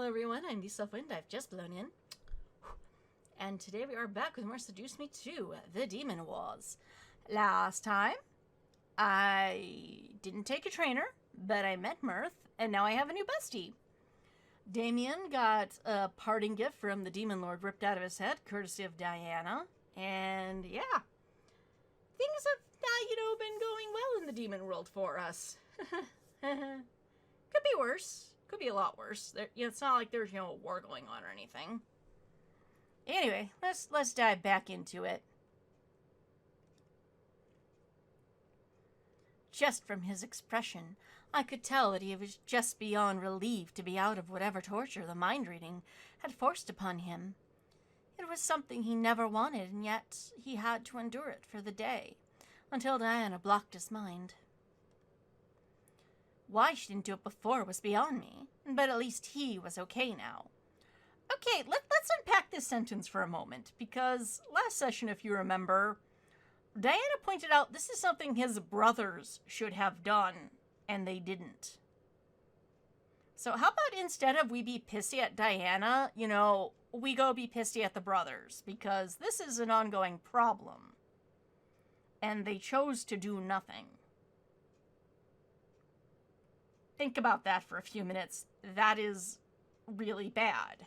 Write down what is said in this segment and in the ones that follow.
everyone, I'm the Wind. I've just blown in. And today we are back with more Seduce Me 2, The Demon Wars. Last time, I didn't take a trainer, but I met Mirth, and now I have a new bestie. Damien got a parting gift from the Demon Lord ripped out of his head, courtesy of Diana. And yeah, things have, been going well in the demon world for us. Could be worse. Could be a lot worse. It's not like there's, a war going on or anything. Anyway, let's dive back into it. Just from his expression, I could tell that he was just beyond relieved to be out of whatever torture the mind reading had forced upon him. It was something he never wanted, and yet he had to endure it for the day, until Diana blocked his mind. Why she didn't do it before was beyond me, but at least he was okay now. Okay, let's unpack this sentence for a moment, because last session, if you remember, Diana pointed out this is something his brothers should have done, and they didn't. So how about instead of we be pissy at Diana, we go be pissy at the brothers, because this is an ongoing problem. And they chose to do nothing. Think about that for a few minutes. That is really bad.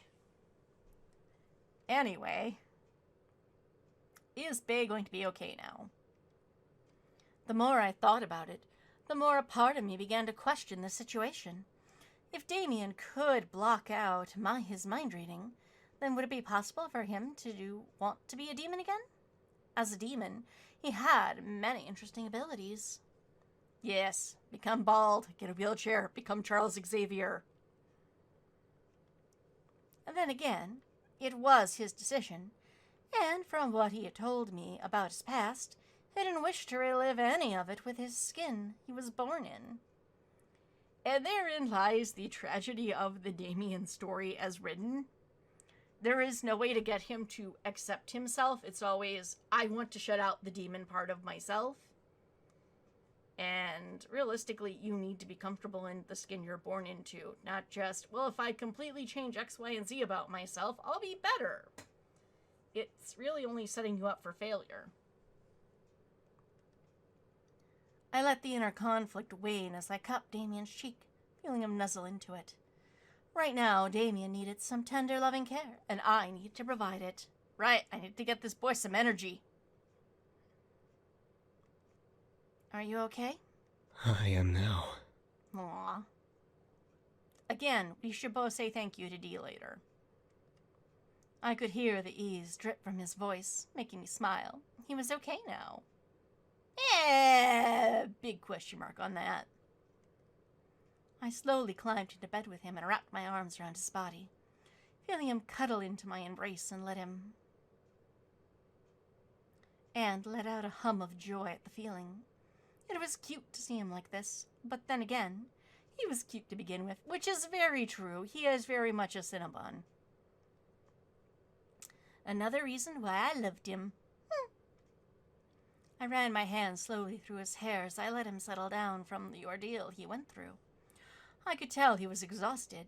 Anyway, is Bae going to be okay now? The more I thought about it, the more a part of me began to question the situation. If Damien could block out his mind reading, then would it be possible for him to want to be a demon again? As a demon, he had many interesting abilities. Yes, become bald, get a wheelchair, become Charles Xavier. And then again, it was his decision, and from what he had told me about his past, he didn't wish to relive any of it with his skin he was born in. And therein lies the tragedy of the Damien story as written. There is no way to get him to accept himself. It's always, I want to shut out the demon part of myself. And realistically, you need to be comfortable in the skin you're born into. Not just, well, if I completely change X, Y, and Z about myself, I'll be better. It's really only setting you up for failure. I let the inner conflict wane as I cupped Damien's cheek, feeling him nuzzle into it. Right now, Damien needed some tender, loving care, and I needed to provide it. Right, I need to get this boy some energy. Are you okay? I am now. Aww. Again, we should both say thank you to Dee later. I could hear the ease drip from his voice, making me smile. He was okay now. Big question mark on that. I slowly climbed into bed with him and wrapped my arms around his body, feeling him cuddle into my embrace and let out a hum of joy at the feeling. It was cute to see him like this, but then again, he was cute to begin with, which is very true. He is very much a Cinnabon. Another reason why I loved him. I ran my hand slowly through his hair as I let him settle down from the ordeal he went through. I could tell he was exhausted,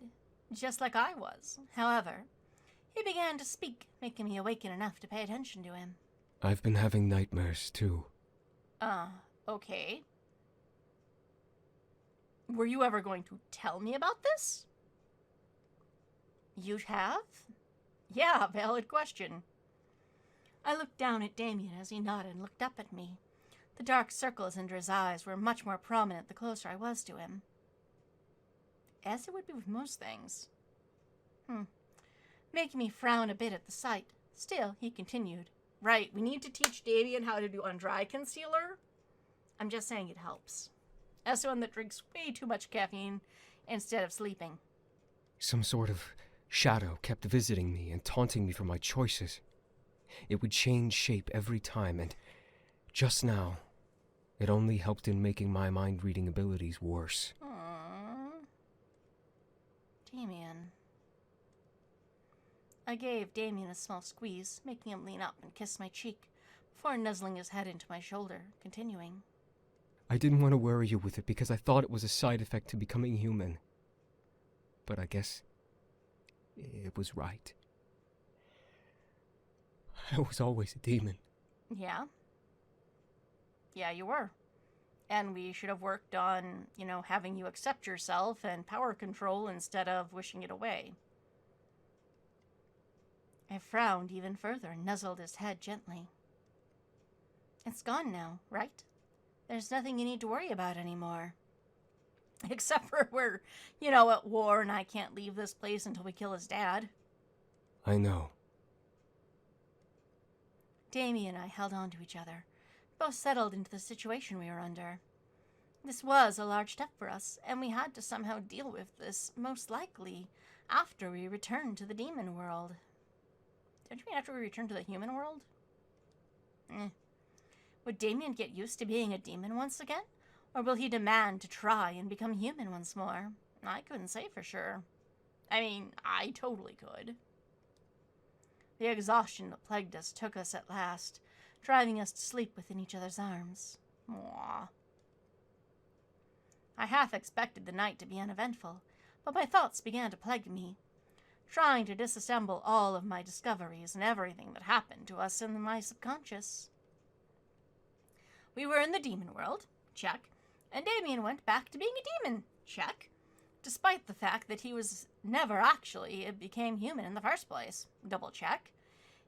just like I was. However, he began to speak, making me awaken enough to pay attention to him. I've been having nightmares, too. Okay. Were you ever going to tell me about this? You have? Yeah, valid question. I looked down at Damien as he nodded and looked up at me. The dark circles under his eyes were much more prominent the closer I was to him. As it would be with most things. Making me frown a bit at the sight. Still, he continued. Right, we need to teach Damien how to do on-dry concealer. I'm just saying it helps. As someone that drinks way too much caffeine instead of sleeping. Some sort of shadow kept visiting me and taunting me for my choices. It would change shape every time, and just now, it only helped in making my mind-reading abilities worse. Aww. Damien. I gave Damien a small squeeze, making him lean up and kiss my cheek, before nuzzling his head into my shoulder, continuing. I didn't want to worry you with it because I thought it was a side effect to becoming human. But I guess It was right. I was always a demon. Yeah. Yeah, you were. And we should have worked on, having you accept yourself and power control instead of wishing it away. I frowned even further and nuzzled his head gently. It's gone now, right? There's nothing you need to worry about anymore. Except for we're, at war and I can't leave this place until we kill his dad. I know. Damien and I held on to each other, both settled into the situation we were under. This was a large step for us, and we had to somehow deal with this, most likely, after we returned to the demon world. Don't you mean after we returned to the human world? Would Damien get used to being a demon once again? Or will he demand to try and become human once more? I couldn't say for sure. I mean, I totally could. The exhaustion that plagued us took us at last, driving us to sleep within each other's arms. Mwah. I half expected the night to be uneventful, but my thoughts began to plague me, trying to disassemble all of my discoveries and everything that happened to us in my subconscious. We were in the demon world, check, and Damien went back to being a demon, check, despite the fact that he was never actually became human in the first place, double check,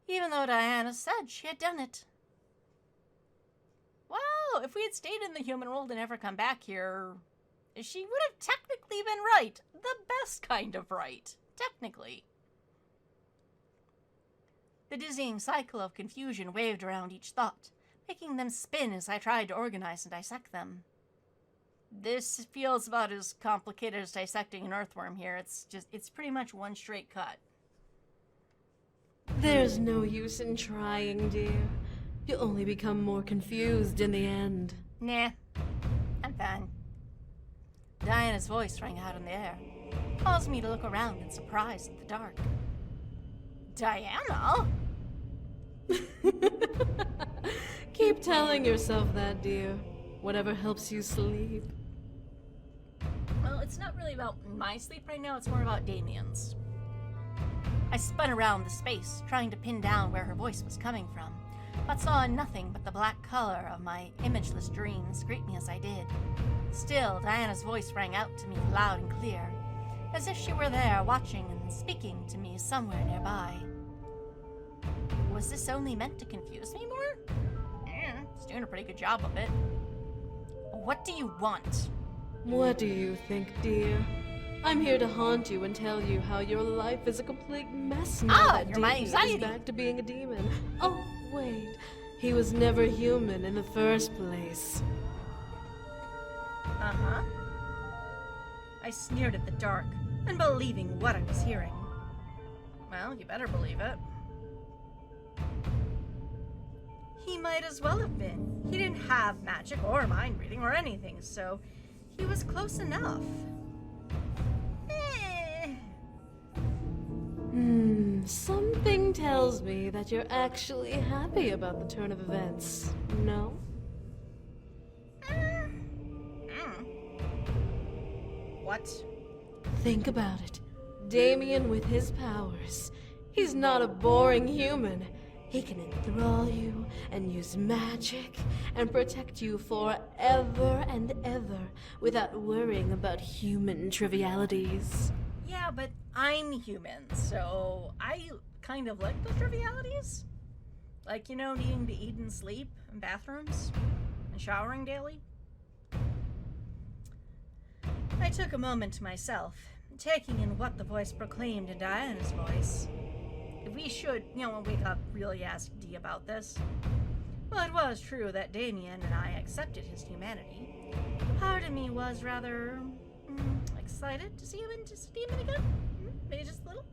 even though Diana said she had done it. Well, if we had stayed in the human world and never come back here, she would have technically been right. The best kind of right, technically. The dizzying cycle of confusion waved around each thought, making them spin as I tried to organize and dissect them. This feels about as complicated as dissecting an earthworm here. It's pretty much one straight cut. There's no use in trying, dear. You'll only become more confused in the end. Nah, I'm fine. Diana's voice rang out in the air, caused me to look around in surprise at the dark. Diana? Keep telling yourself that, dear. Whatever helps you sleep. Well, it's not really about my sleep right now, it's more about Damien's. I spun around the space, trying to pin down where her voice was coming from, but saw nothing but the black color of my imageless dreams greet me as I did. Still, Diana's voice rang out to me loud and clear, as if she were there watching and speaking to me somewhere nearby. Was this only meant to confuse me more? It's doing a pretty good job of it. What do you want? What do you think, dear? I'm here to haunt you and tell you how your life is a complete mess now that you're my Damien anxiety. is back to being a demon. Oh, wait. He was never human in the first place. Uh-huh. I sneered at the dark, unbelieving what I was hearing. Well, you better believe it. He might as well have been. He didn't have magic or mind reading or anything, so he was close enough. Something tells me that you're actually happy about the turn of events, no? What? Think about it. Damien with his powers. He's not a boring human. He can enthrall you and use magic and protect you forever and ever without worrying about human trivialities. Yeah, but I'm human, so I kind of like the trivialities. Like, needing to eat and sleep, and bathrooms, and showering daily. I took a moment to myself, taking in what the voice proclaimed in Diana's voice. We should, wake up, really ask Dee about this. Well, it was true that Damien and I accepted his humanity. Part of me was rather excited to see him into a demon again. Maybe just a little.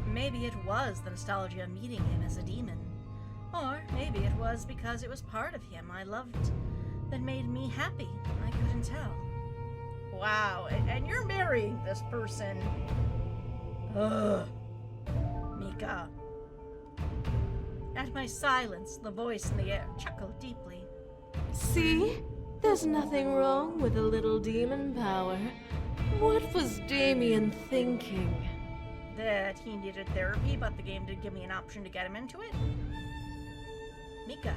Maybe it was the nostalgia of meeting him as a demon. Or maybe it was because it was part of him I loved that made me happy. I couldn't tell. Wow, and you're marrying this person. Ugh. Mika. At my silence, the voice in the air chuckled deeply. See? There's nothing wrong with a little demon power. What was Damien thinking? That he needed therapy, but the game did give me an option to get him into it? Mika, ...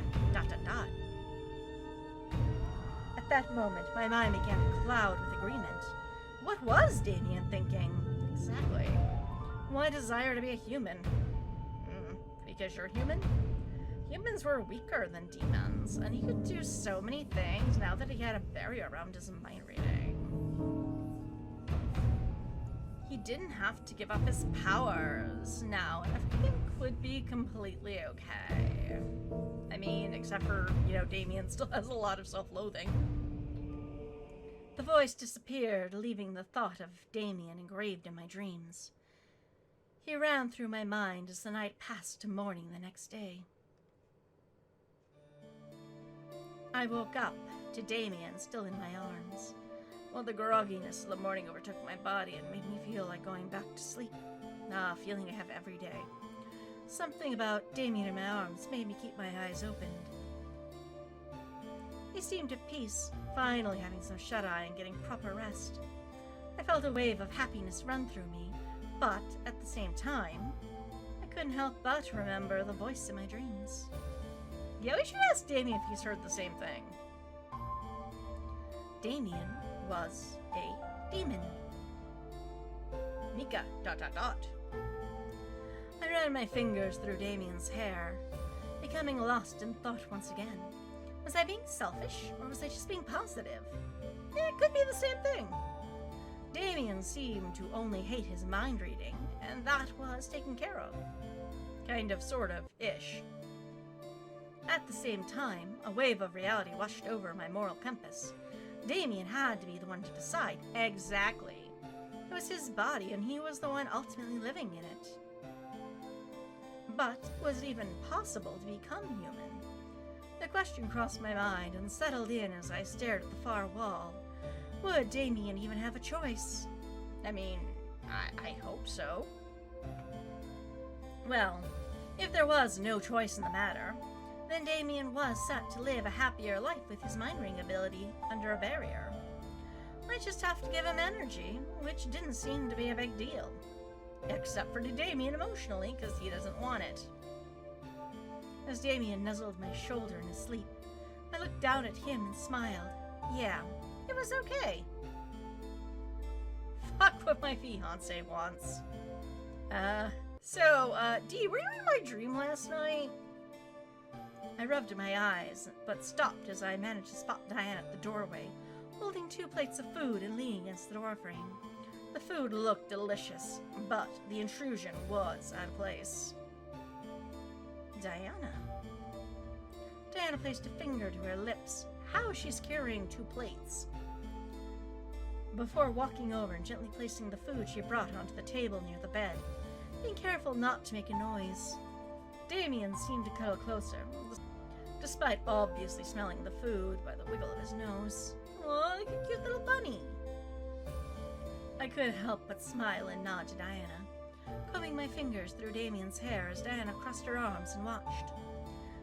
At that moment, my mind began to cloud with agreement. What was Damien thinking? Exactly. Why desire to be a human? Because you're human? Humans were weaker than demons, and he could do so many things now that he had a barrier around his mind reading. He didn't have to give up his powers now, and everything would be completely okay. I mean, except for, Damien still has a lot of self-loathing. The voice disappeared, leaving the thought of Damien engraved in my dreams. He ran through my mind as the night passed to morning the next day. I woke up to Damien still in my arms, while the grogginess of the morning overtook my body and made me feel like going back to sleep. A feeling I have every day. Something about Damien in my arms made me keep my eyes opened. He seemed at peace, finally having some shut-eye and getting proper rest. I felt a wave of happiness run through me, but at the same time, I couldn't help but remember the voice in my dreams. Yeah, we should ask Damien if he's heard the same thing. Damien was a demon. Mika, ... I ran my fingers through Damien's hair, becoming lost in thought once again. Was I being selfish, or was I just being positive? It could be the same thing. Damien seemed to only hate his mind reading, and that was taken care of. Kind of, sort of, ish. At the same time, a wave of reality washed over my moral compass. Damien had to be the one to decide. Exactly. It was his body, and he was the one ultimately living in it. But was it even possible to become human? The question crossed my mind and settled in as I stared at the far wall. Would Damien even have a choice? I mean, I hope so. Well, if there was no choice in the matter, then Damien was set to live a happier life with his mind ring ability under a barrier. I just have to give him energy, which didn't seem to be a big deal. Except for to Damien emotionally, because he doesn't want it. As Damien nuzzled my shoulder in his sleep, I looked down at him and smiled. Yeah, it was okay. Fuck what my fiancé wants. Dee, were you in my dream last night? I rubbed my eyes, but stopped as I managed to spot Diana at the doorway, holding 2 plates of food and leaning against the doorframe. The food looked delicious, but the intrusion was out of place. Diana. Diana placed a finger to her lips. How is she carrying 2 plates? Before walking over and gently placing the food she brought onto the table near the bed, being careful not to make a noise. Damien seemed to cuddle closer, despite obviously smelling the food by the wiggle of his nose. Oh, like a cute little bunny. I couldn't help but smile and nod to Diana, combing my fingers through Damien's hair as Diana crossed her arms and watched,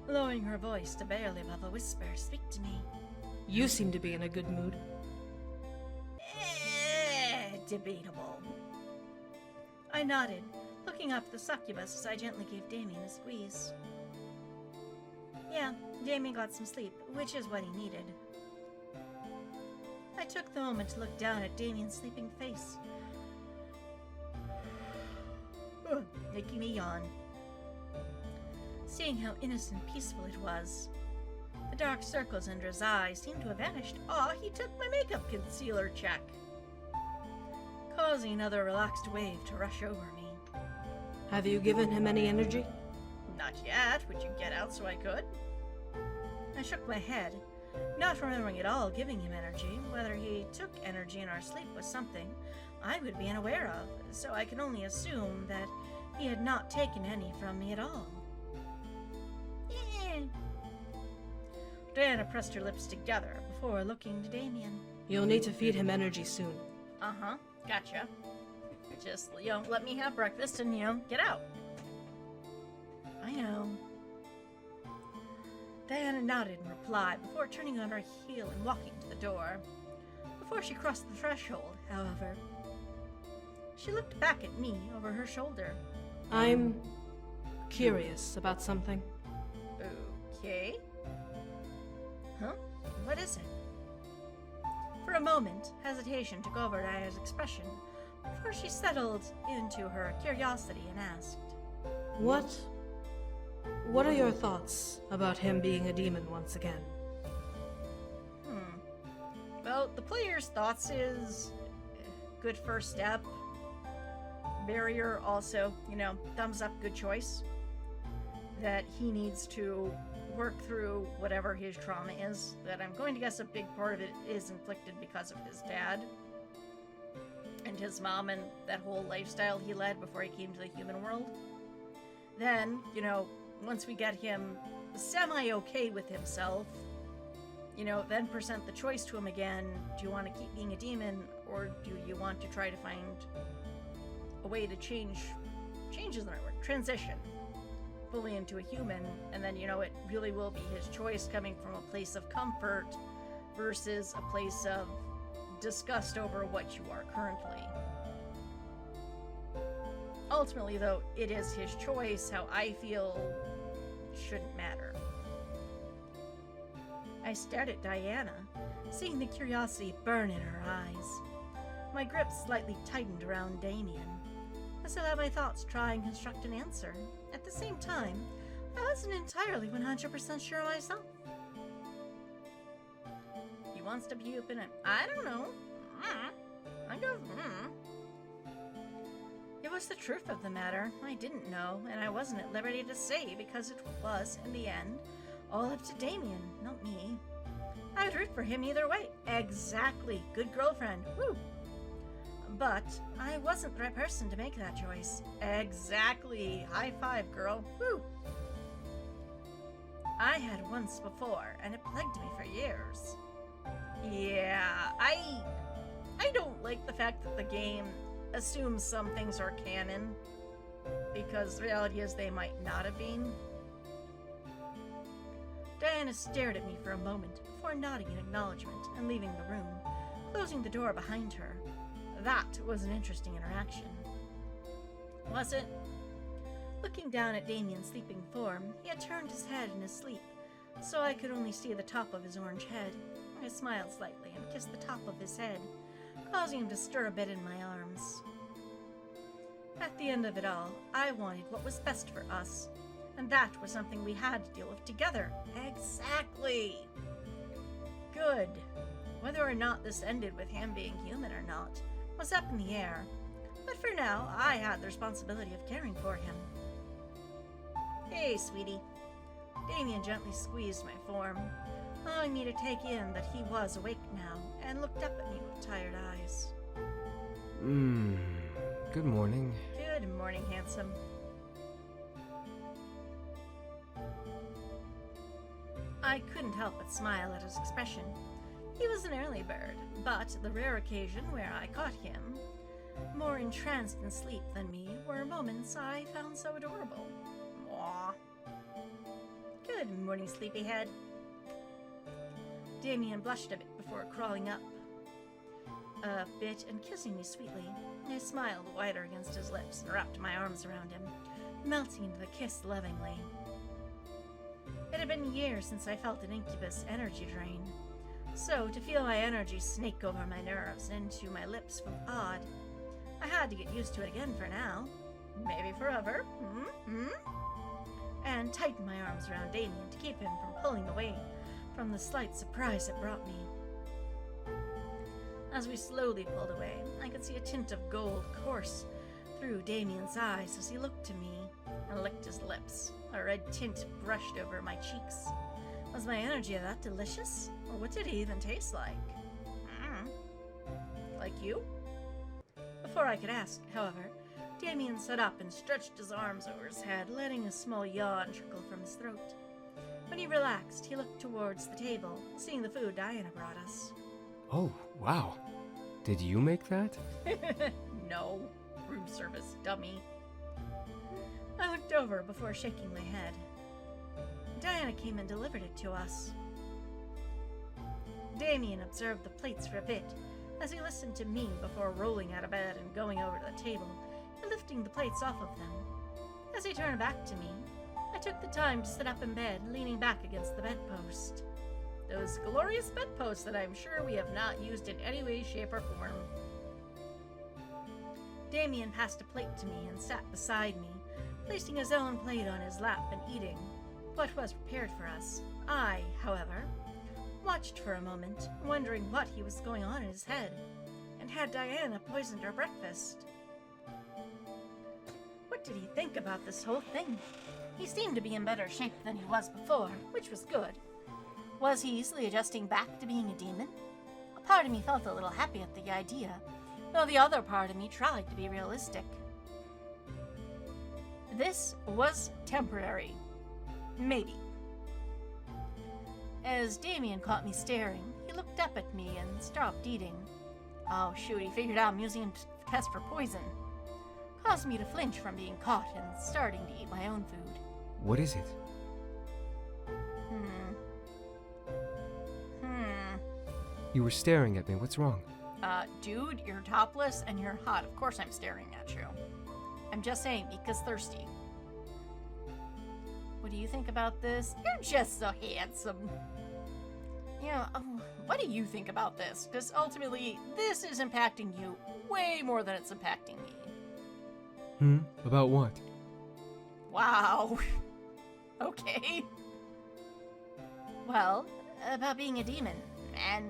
lowering her voice to barely above a whisper. Speak to me. You seem to be in a good mood. Debatable. I nodded, looking up at the succubus as I gently gave Damien a squeeze. Yeah, Damien got some sleep, which is what he needed. I took the moment to look down at Damien's sleeping face, making me yawn. Seeing how innocent and peaceful it was. The dark circles under his eyes seemed to have vanished. Aw, he took my makeup concealer check, causing another relaxed wave to rush over me. Have you given him any energy? Not yet. Would you get out so I could? I shook my head, not remembering at all giving him energy. Whether he took energy in our sleep was something I would be unaware of, so I can only assume that he had not taken any from me at all. Diana pressed her lips together before looking to Damien. You'll need to feed him energy soon. Uh-huh, gotcha. Just, let me have breakfast and, get out. I know. Diana nodded in reply before turning on her heel and walking to the door. Before she crossed the threshold, however, she looked back at me over her shoulder. I'm curious about something. Okay. Huh? What is it? For a moment, hesitation took over Diana's expression before she settled into her curiosity and asked, What are your thoughts about him being a demon once again? Well, the player's thoughts is good first step. Barrier also, thumbs up, good choice. That he needs to work through whatever his trauma is. That I'm going to guess a big part of it is inflicted because of his dad and his mom and that whole lifestyle he led before he came to the human world. Then, once we get him semi-okay with himself, then present the choice to him again. Do you want to keep being a demon, or do you want to try to find a way to change isn't the right word, transition fully into a human, and then, it really will be his choice coming from a place of comfort versus a place of disgust over what you are currently. Ultimately, though, it is his choice. How I feel shouldn't matter. I stared at Diana, seeing the curiosity burn in her eyes. My grip slightly tightened around Damien. I still had my thoughts try and construct an answer. At the same time, I wasn't entirely 100% sure myself. He wants to be open and I don't know. I go, It was the truth of the matter. I didn't know, and I wasn't at liberty to say because it was, in the end, all up to Damien, not me. I would root for him either way. Exactly. Good girlfriend. Woo! But I wasn't the right person to make that choice. Exactly. High five, girl. Woo! I had once before, and it plagued me for years. Yeah, I don't like the fact that the game assumes some things are canon, because the reality is they might not have been. Diana stared at me for a moment before nodding in acknowledgement and leaving the room, closing the door behind her. That was an interesting interaction. Was it? Looking down at Damien's sleeping form, he had turned his head in his sleep, so I could only see the top of his orange head. I smiled slightly and kissed the top of his head, causing him to stir a bit in my arms. At the end of it all, I wanted what was best for us, and that was something we had to deal with together. Exactly! Good. Whether or not this ended with him being human or not was up in the air, but for now, I had the responsibility of caring for him. Hey, sweetie. Damien gently squeezed my form, allowing me to take in that he was awake now, and looked up at me with tired eyes. Good morning. Good morning, handsome. I couldn't help but smile at his expression. He was an early bird, but the rare occasion where I caught him, more entranced in sleep than me, were moments I found so adorable. Mwah. Good morning, sleepyhead. Damien blushed a bit before crawling up a bit and kissing me sweetly. I smiled wider against his lips and wrapped my arms around him, melting into the kiss lovingly. It had been years since I felt an incubus energy drain, so to feel my energy snake over my nerves and into my lips felt odd. I had to get used to it again for now. Maybe forever. And tightened my arms around Damien to keep him from pulling away from the slight surprise it brought me. As we slowly pulled away, I could see a tint of gold course through Damien's eyes as he looked to me and licked his lips. A red tint brushed over my cheeks. Was my energy that delicious? Or what did he even taste like? Like you? Before I could ask, however, Damien sat up and stretched his arms over his head, letting a small yawn trickle from his throat. When he relaxed, he looked towards the table, seeing the food Diana brought us. Oh, wow. Did you make that? No, room service dummy. I looked over before shaking my head. Diana came and delivered it to us. Damien observed the plates for a bit, as he listened to me before rolling out of bed and going over to the table and lifting the plates off of them. As he turned back to me, I took the time to sit up in bed, leaning back against the bedpost. Those glorious bedposts that I'm sure we have not used in any way, shape, or form. Damien passed a plate to me and sat beside me, placing his own plate on his lap and eating what was prepared for us. I, however, watched for a moment, wondering what he was going on in his head, and had Diana poisoned our breakfast. What did he think about this whole thing? He seemed to be in better shape than he was before, which was good. Was he easily adjusting back to being a demon? A part of me felt a little happy at the idea, though the other part of me tried to be realistic. This was temporary. Maybe. As Damien caught me staring, he looked up at me and stopped eating. Oh shoot, he figured out I'm using him to test for poison. Caused me to flinch from being caught and starting to eat my own food. What is it? You were staring at me. What's wrong? Dude, you're topless and you're hot. Of course I'm staring at you. I'm just saying, because thirsty. What do you think about this? You're just so handsome. Yeah, what do you think about this? Because ultimately, this is impacting you way more than it's impacting me. About what? Wow. Okay. Well, about being a demon and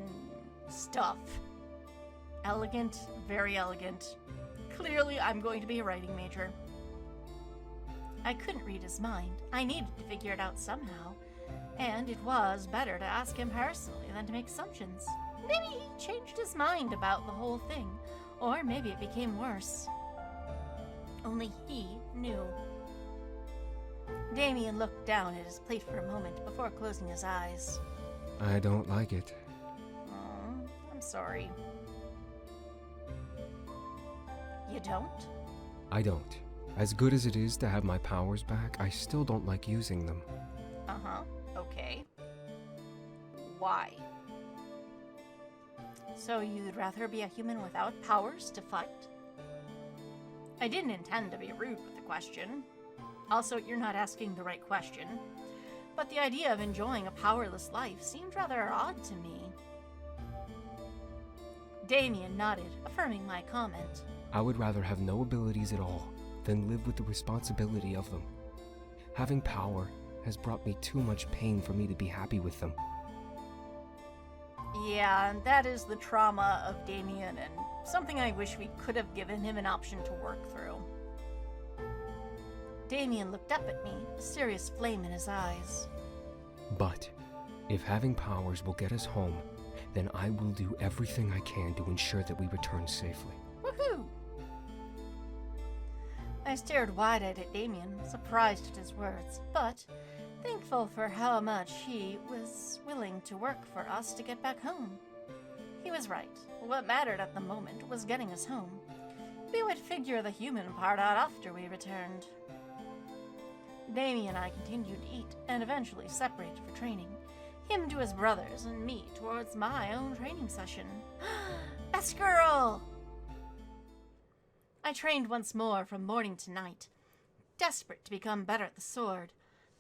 stuff. Elegant, very elegant. Clearly, I'm going to be a writing major. I couldn't read his mind. I needed to figure it out somehow. And it was better to ask him personally than to make assumptions. Maybe he changed his mind about the whole thing, or maybe it became worse. Only he knew. Damien looked down at his plate for a moment before closing his eyes. I don't like it. Oh, I'm sorry. You don't? I don't. As good as it is to have my powers back, I still don't like using them. Uh-huh. Okay. Why? So you'd rather be a human without powers to fight? I didn't intend to be rude with the question. Also, you're not asking the right question. But the idea of enjoying a powerless life seemed rather odd to me. Damien nodded, affirming my comment. I would rather have no abilities at all than live with the responsibility of them. Having power has brought me too much pain for me to be happy with them. Yeah, and that is the trauma of Damien, and something I wish we could have given him an option to work through. Damien looked up at me, a serious flame in his eyes. But if having powers will get us home, then I will do everything I can to ensure that we return safely. Woohoo! I stared wide-eyed at Damien, surprised at his words, but thankful for how much he was willing to work for us to get back home. He was right. What mattered at the moment was getting us home. We would figure the human part out after we returned. Damien and I continued to eat, and eventually separated for training. Him to his brothers, and me towards my own training session. Best girl! I trained once more from morning to night, desperate to become better at the sword.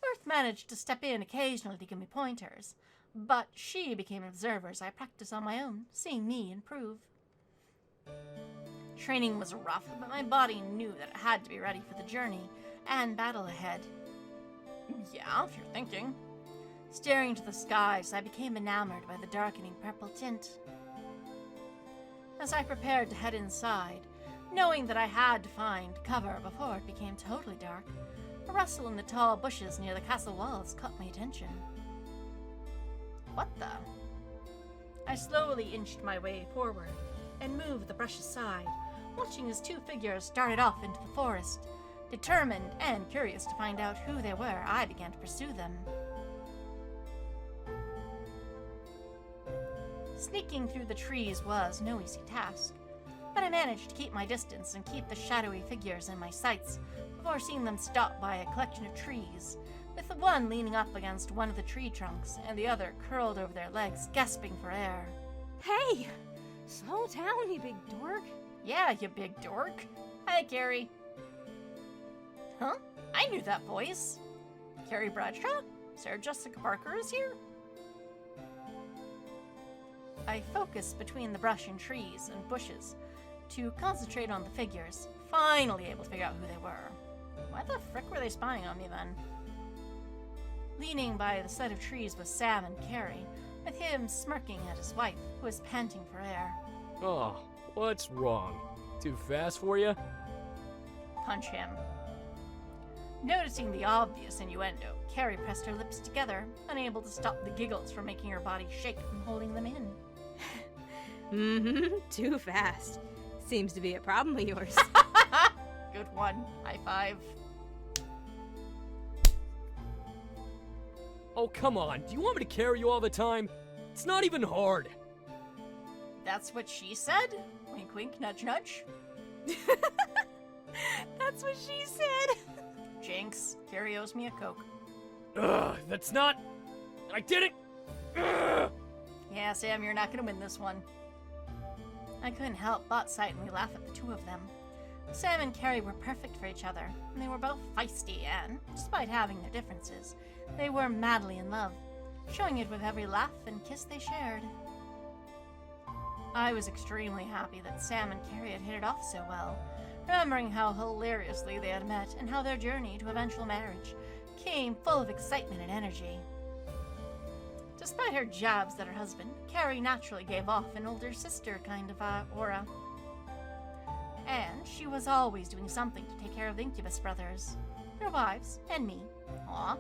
Earth managed to step in occasionally to give me pointers, but she became an observer as I practiced on my own, seeing me improve. Training was rough, but my body knew that it had to be ready for the journey and battle ahead. Yeah, if you're thinking. Staring to the skies, I became enamored by the darkening purple tint. As I prepared to head inside, knowing that I had to find cover before it became totally dark, a rustle in the tall bushes near the castle walls caught my attention. What the? I slowly inched my way forward and moved the brush aside, watching as two figures darted off into the forest. Determined and curious to find out who they were, I began to pursue them. Sneaking through the trees was no easy task, but I managed to keep my distance and keep the shadowy figures in my sights before seeing them stop by a collection of trees, with the one leaning up against one of the tree trunks and the other curled over their legs, gasping for air. Hey! Slow down, you big dork. Yeah, you big dork. Hi, Carrie. Huh? I knew that voice. Carrie Bradshaw? Sarah Jessica Parker is here? I focused between the brush and trees and bushes to concentrate on the figures, finally able to figure out who they were. Why the frick were they spying on me then? Leaning by the set of trees was Sam and Carrie, with him smirking at his wife, who was panting for air. Oh, what's wrong? Too fast for you? Punch him. Noticing the obvious innuendo, Carrie pressed her lips together, unable to stop the giggles from making her body shake from holding them in. Mm-hmm, too fast. Seems to be a problem of yours. Good one. High five. Oh, come on. Do you want me to carry you all the time? It's not even hard. That's what she said? Wink, wink, nudge, nudge. That's what she said. Jinx, Carrie owes me a Coke. Ugh, that's not... I did it! Ugh. Yeah, Sam, you're not gonna win this one. I couldn't help but silently laugh at the two of them. Sam and Carrie were perfect for each other, and they were both feisty and, despite having their differences, they were madly in love, showing it with every laugh and kiss they shared. I was extremely happy that Sam and Carrie had hit it off so well, remembering how hilariously they had met and how their journey to eventual marriage came full of excitement and energy. Despite her jabs at her husband, Carrie naturally gave off an older sister kind of aura. And she was always doing something to take care of the Incubus brothers, their wives, and me. Aw.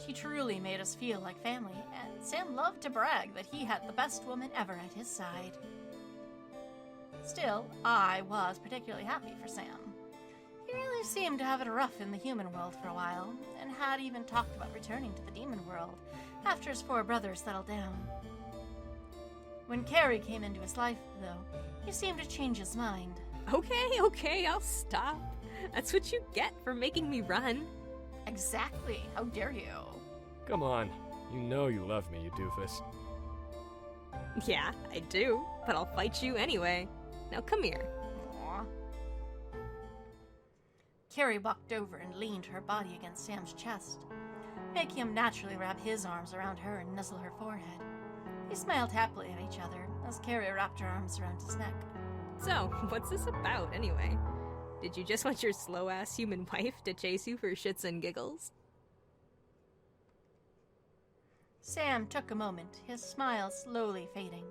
She truly made us feel like family, and Sam loved to brag that he had the best woman ever at his side. Still, I was particularly happy for Sam. He really seemed to have it rough in the human world for a while, and had even talked about returning to the demon world after his 4 brothers settled down. When Carrie came into his life, though, he seemed to change his mind. Okay, I'll stop. That's what you get for making me run. Exactly. How dare you? Come on. You know you love me, you doofus. Yeah, I do, but I'll fight you anyway. Now come here. Aw. Carrie walked over and leaned her body against Sam's chest, making him naturally wrap his arms around her and nuzzle her forehead. They smiled happily at each other as Carrie wrapped her arms around his neck. So, what's this about anyway? Did you just want your slow-ass human wife to chase you for shits and giggles? Sam took a moment, his smile slowly fading,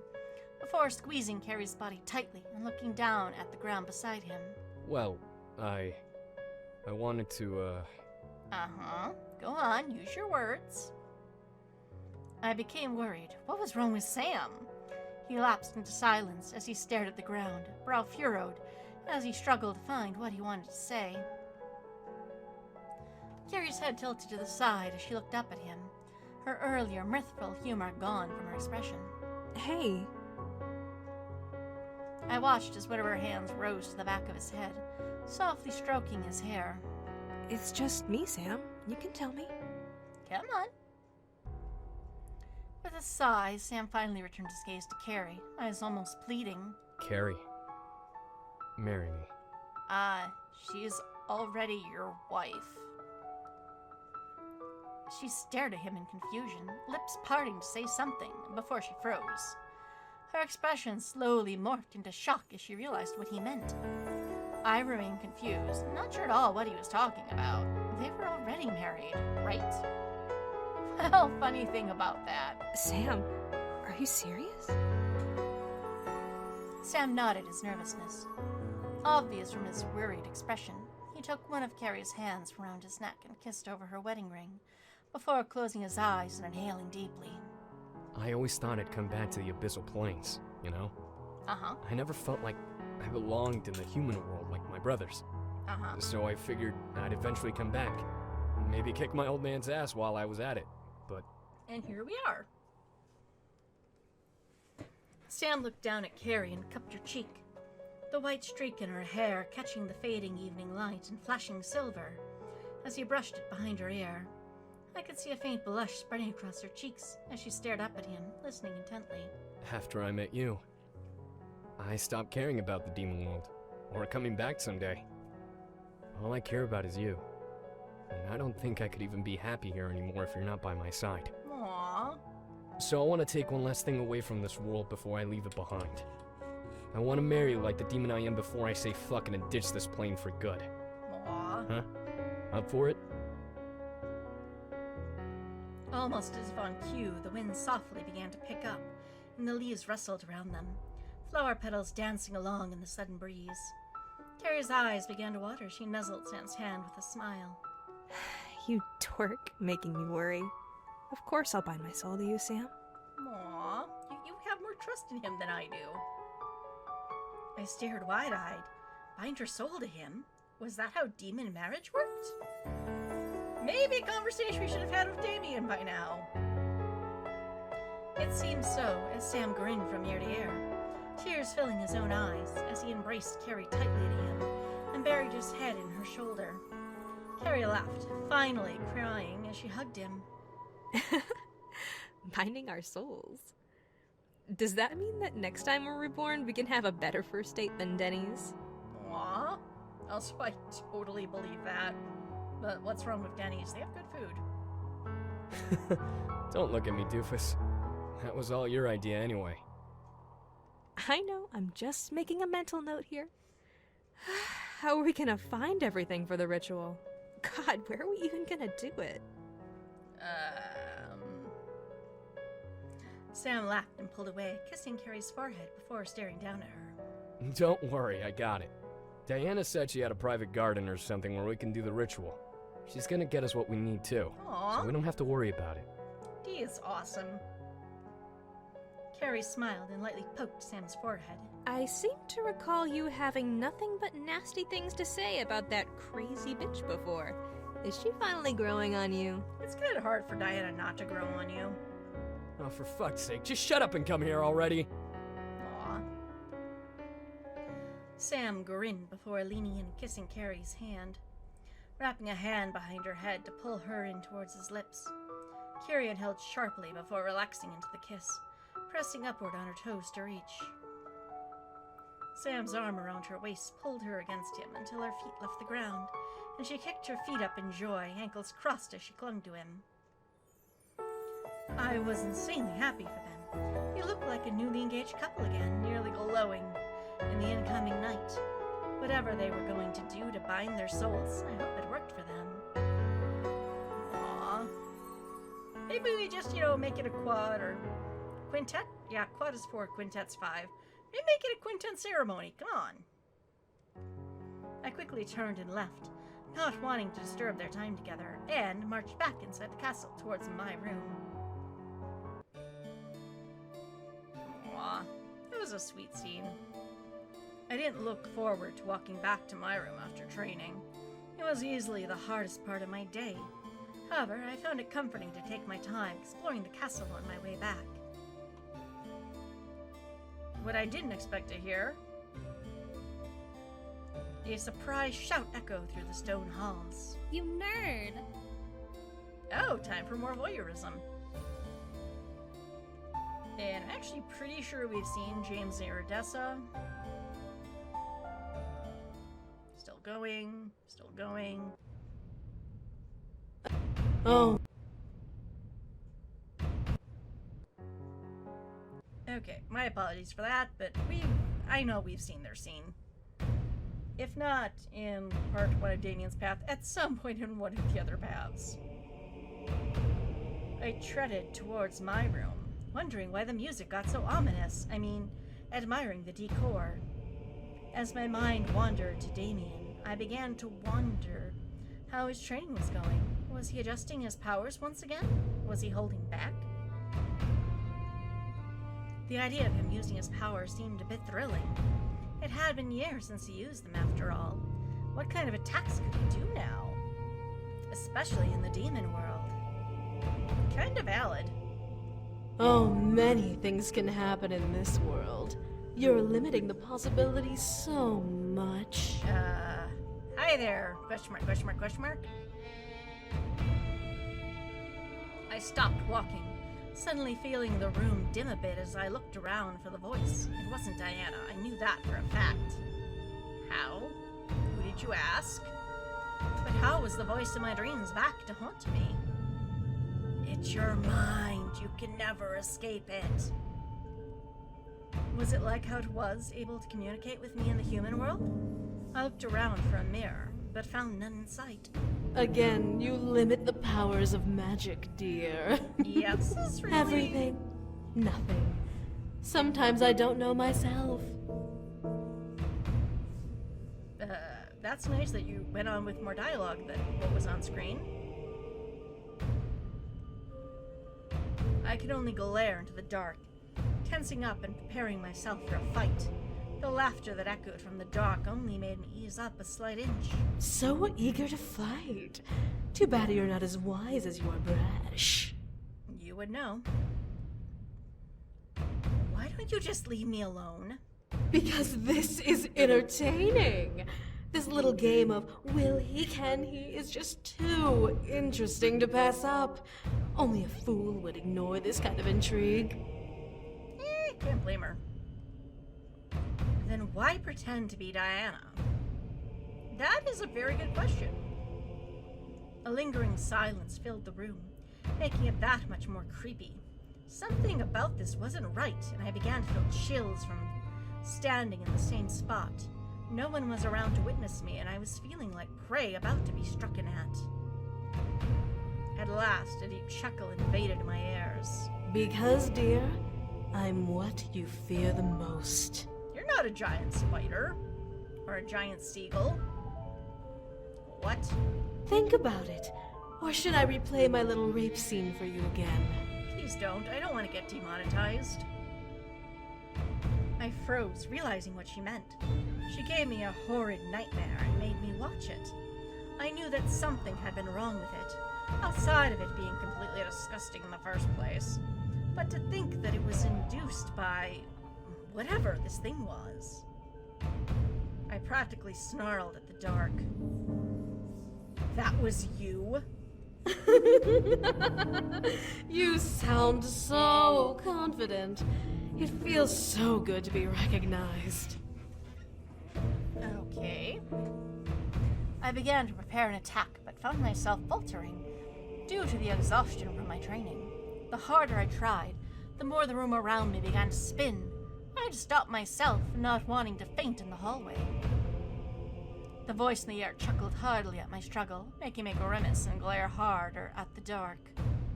before squeezing Carrie's body tightly and looking down at the ground beside him. Well, I wanted to, Uh-huh. Go on, use your words. I became worried. What was wrong with Sam? He lapsed into silence as he stared at the ground, brow furrowed, as he struggled to find what he wanted to say. Carrie's head tilted to the side as she looked up at him, her earlier mirthful humor gone from her expression. Hey. I watched as one of her hands rose to the back of his head, softly stroking his hair. It's just me, Sam. You can tell me. Come on. With a sigh, Sam finally returned his gaze to Carrie, eyes almost pleading. Carrie, marry me. She's already your wife. She stared at him in confusion, lips parting to say something before she froze. Her expression slowly morphed into shock as she realized what he meant. I remained confused, not sure at all what he was talking about. They were already married, right? Well, funny thing about that. Sam, are you serious? Sam nodded his nervousness. Obvious from his worried expression, he took one of Carrie's hands around his neck and kissed over her wedding ring, before closing his eyes and inhaling deeply. I always thought I'd come back to the Abyssal Plains, you know? Uh-huh. I never felt like I belonged in the human world like my brothers. Uh-huh. So I figured I'd eventually come back. Maybe kick my old man's ass while I was at it. But... And here we are. Sam looked down at Carrie and cupped her cheek, the white streak in her hair catching the fading evening light and flashing silver as he brushed it behind her ear. I could see a faint blush spreading across her cheeks as she stared up at him, listening intently. after I met you, I stopped caring about the demon world, or coming back someday. All I care about is you. And I don't think I could even be happy here anymore if you're not by my side. Aww. So I want to take one last thing away from this world before I leave it behind. I want to marry you like the demon I am before I say fucking and ditch this plane for good. Aww. Huh? Up for it? Almost as if on cue, the wind softly began to pick up, and the leaves rustled around them, flower petals dancing along in the sudden breeze. Carrie's eyes began to water. She nuzzled Sam's hand with a smile. You dork, making me worry. Of course I'll bind my soul to you, Sam. Aww, you have more trust in him than I do. I stared wide-eyed. Bind her soul to him? Was that how demon marriage worked? Maybe a conversation we should have had with Damien by now. It seemed so, as Sam grinned from ear to ear, tears filling his own eyes as he embraced Carrie tightly to him and buried his head in her shoulder. Carrie laughed, finally crying as she hugged him. Binding our souls. Does that mean that next time we're reborn, we can have a better first date than Denny's? Aw, also I totally believe that. But what's wrong with Denny's? They have good food. Don't look at me, doofus. That was all your idea anyway. I know, I'm just making a mental note here. How are we gonna find everything for the ritual? God, where are we even gonna do it? Sam laughed and pulled away, kissing Carrie's forehead before staring down at her. Don't worry, I got it. Diana said she had a private garden or something where we can do the ritual. She's gonna get us what we need too. Aww. So we don't have to worry about it. Dee is awesome. Carrie smiled and lightly poked Sam's forehead. I seem to recall you having nothing but nasty things to say about that crazy bitch before. Is she finally growing on you? It's kind of hard for Diana not to grow on you. Oh, for fuck's sake, just shut up and come here already. Aw. Sam grinned before leaning in and kissing Carrie's hand, wrapping a hand behind her head to pull her in towards his lips. Carrie had held sharply before relaxing into the kiss, pressing upward on her toes to reach. Sam's arm around her waist pulled her against him until her feet left the ground, and she kicked her feet up in joy, ankles crossed as she clung to him. I was insanely happy for them. They looked like a newly engaged couple again, nearly glowing in the incoming night. Whatever they were going to do to bind their souls, I hope it worked for them. Aww. Maybe we just, make it a quad or quintet? Yeah, quad is 4, quintet's 5. Maybe make it a quintet ceremony, come on. I quickly turned and left, not wanting to disturb their time together, and marched back inside the castle towards my room. Aw, it was a sweet scene. I didn't look forward to walking back to my room after training. It was easily the hardest part of my day. However, I found it comforting to take my time exploring the castle on my way back. What I didn't expect to hear, a surprised shout echoed through the stone halls. You nerd! Oh, time for more voyeurism. And I'm actually pretty sure we've seen James and Iridessa. Still going, still going. Oh. Okay, my apologies for that, but I know we've seen their scene. If not in part 1 of Damien's path, at some point in one of the other paths. I treaded towards my room, wondering why the music got so ominous. Admiring the decor. As my mind wandered to Damien, I began to wonder how his training was going. Was he adjusting his powers once again? Was he holding back? The idea of him using his powers seemed a bit thrilling. It had been years since he used them after all. What kind of attacks could he do now? Especially in the demon world. Kinda valid. Oh, many things can happen in this world. You're limiting the possibilities so much. Hi there, question mark, question mark, question mark. I stopped walking, suddenly feeling the room dim a bit as I looked around for the voice. It wasn't Diana, I knew that for a fact. How? Who did you ask? But how was the voice in my dreams back to haunt me? It's your mind, you can never escape it. Was it like how it was able to communicate with me in the human world? I looked around for a mirror, but found none in sight. Again, you limit the powers of magic, dear. Yes, really. Everything, nothing. Sometimes I don't know myself. That's nice that you went on with more dialogue than what was on screen. I could only glare into the dark, tensing up and preparing myself for a fight. The laughter that echoed from the dark only made me ease up a slight inch. So eager to fight. Too bad you're not as wise as you are brash. You would know. Why don't you just leave me alone? Because this is entertaining. This little game of will he, can he is just too interesting to pass up. Only a fool would ignore this kind of intrigue. Can't blame her. Then why pretend to be Diana? That is a very good question. A lingering silence filled the room, making it that much more creepy. Something about this wasn't right, and I began to feel chills from standing in the same spot. No one was around to witness me, and I was feeling like prey about to be struck at. At last, a deep chuckle invaded my ears. Because, dear, I'm what you fear the most. You're not a giant spider. Or a giant seagull. What? Think about it. Or should I replay my little rape scene for you again? Please don't. I don't want to get demonetized. I froze, realizing what she meant. She gave me a horrid nightmare and made me watch it. I knew that something had been wrong with it, outside of it being completely disgusting in the first place. But to think that it was induced by whatever this thing was. I practically snarled at the dark. That was you? You sound so confident. It feels so good to be recognized. Okay. I began to prepare an attack, but found myself faltering due to the exhaustion from my training. The harder I tried, the more the room around me began to spin. I had to stop myself, not wanting to faint in the hallway. The voice in the air chuckled heartily at my struggle, making me grimace and glare harder at the dark.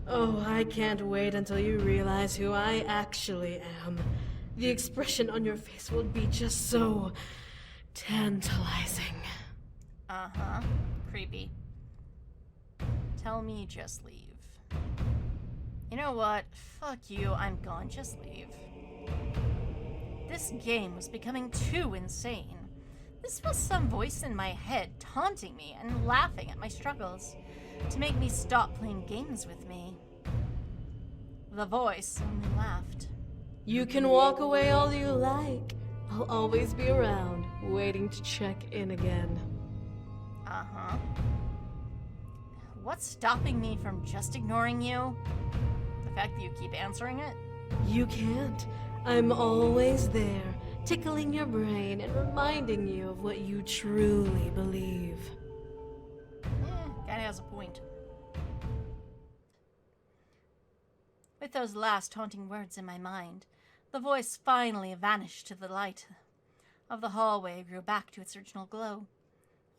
Oh, I can't wait until you realize who I actually am. The expression on your face will be just so tantalizing. Uh-huh. Creepy. Tell me just leave. You know what? Fuck you, I'm gone. Just leave. This game was becoming too insane. This was some voice in my head taunting me and laughing at my struggles to make me stop playing games with me. The voice only laughed. You can walk away all you like. I'll always be around, waiting to check in again. Uh-huh. What's stopping me from just ignoring you? The fact that you keep answering it? You can't. I'm always there, tickling your brain and reminding you of what you truly believe. Kinda has a point. With those last haunting words in my mind, the voice finally vanished to the light of the hallway grew back to its original glow.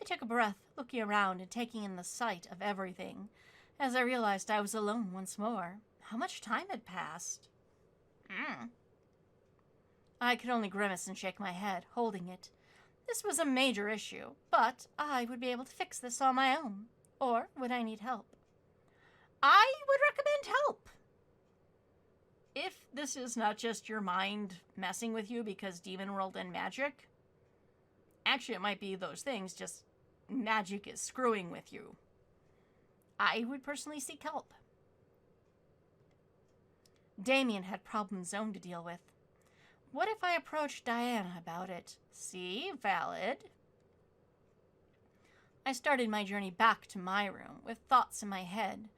I took a breath, looking around and taking in the sight of everything, as I realized I was alone once more. How much time had passed? I could only grimace and shake my head, holding it. This was a major issue, but I would be able to fix this on my own. Or would I need help? I would recommend help. If this is not just your mind messing with you because Demon World and magic, actually it might be those things, just magic is screwing with you. I would personally seek help. Damien had Problem Zone to deal with. What if I approached Diana about it? See? Valid. I started my journey back to my room with thoughts in my head,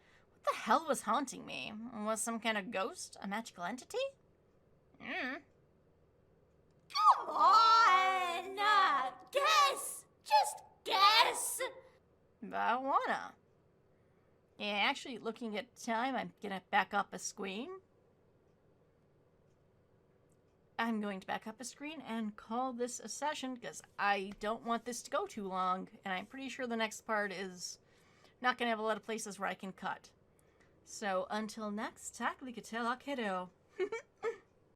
the hell was haunting me? Was some kind of ghost? A magical entity? Come on! Guess! Just guess! But I wanna. Yeah, actually, looking at time, I'm gonna back up a screen. I'm going to back up a screen and call this a session because I don't want this to go too long, and I'm pretty sure the next part is not gonna have a lot of places where I can cut. So until next, Tackly Kiddo.